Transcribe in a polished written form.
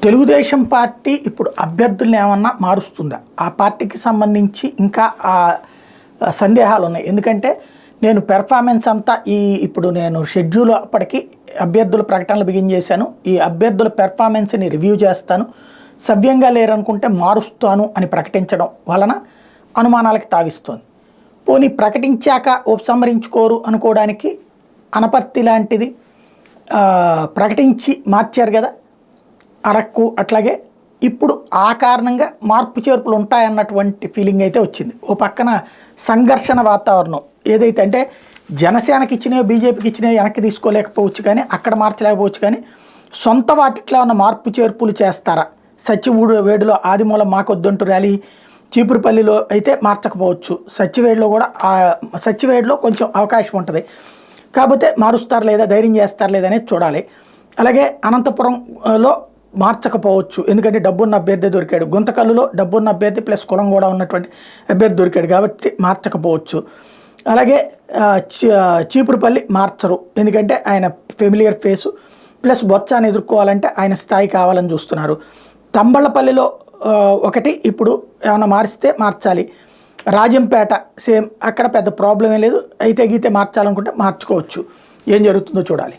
Telugu Desam party ఇప్పుడు అభ్యర్థుల్ని ఏమన్నా మారుస్తుందా? ఆ పార్టీకి సంబంధించి ఇంకా సందేహాలు ఉన్నాయి. ఎందుకంటే నేను పెర్ఫార్మెన్స్ అంతా ఇప్పుడు నేను షెడ్యూల్ అప్పటికి అభ్యర్థుల ప్రకటనలు బిగిన్ చేశాను. ఈ అభ్యర్థుల పెర్ఫార్మెన్స్ని రివ్యూ చేస్తాను, సవ్యంగా లేరనుకుంటే మారుస్తాను అని ప్రకటించడం వలన అనుమానాలకు తావిస్తుంది. పోనీ ప్రకటించాక ఉపసంహరించుకోరు అనుకోవడానికి అనపర్తి లాంటిది ప్రకటించి మార్చారు కదా అరకు. అట్లాగే ఇప్పుడు ఆ కారణంగా మార్పు చేర్పులు ఉంటాయన్నటువంటి ఫీలింగ్ అయితే వచ్చింది. ఓ పక్కన సంఘర్షణ వాతావరణం ఏదైతే అంటే జనసేనకి ఇచ్చినాయో బీజేపీకి ఇచ్చినాయో వెనక్కి తీసుకోలేకపోవచ్చు, కానీ అక్కడ మార్చలేకపోవచ్చు, కానీ సొంత వాటిట్లో ఉన్న మార్పు చేర్పులు చేస్తారా? సచివేడులో ఆదిమూలం మాకొద్దంటూ ర్యాలీ, చీపురుపల్లిలో అయితే మార్చకపోవచ్చు, సచివేడులో కొంచెం అవకాశం ఉంటుంది. కాకపోతే మారుస్తారు లేదా, ధైర్యం చేస్తారు లేదా అనేది చూడాలి. అలాగే అనంతపురంలో మార్చకపోవచ్చు, ఎందుకంటే డబ్బున్న అభ్యర్థి దొరికాడు. గుంతకల్లులో డబ్బున్న అభ్యర్థి ప్లస్ కులం కూడా ఉన్నటువంటి అభ్యర్థి దొరికాడు కాబట్టి మార్చకపోవచ్చు. అలాగే చీపురుపల్లి మార్చరు, ఎందుకంటే ఆయన ఫెమిలియర్ ఫేసు ప్లస్ బొత్సాన్ని ఎదుర్కోవాలంటే ఆయన స్థాయి కావాలని చూస్తున్నారు. తంబళ్ళపల్లిలో ఒకటి ఇప్పుడు ఏమైనా మారిస్తే మార్చాలి. రాజంపేట సేమ్, అక్కడ పెద్ద ప్రాబ్లం ఏం లేదు, అయితే గీతే మార్చాలనుకుంటే మార్చుకోవచ్చు. ఏం జరుగుతుందో చూడాలి.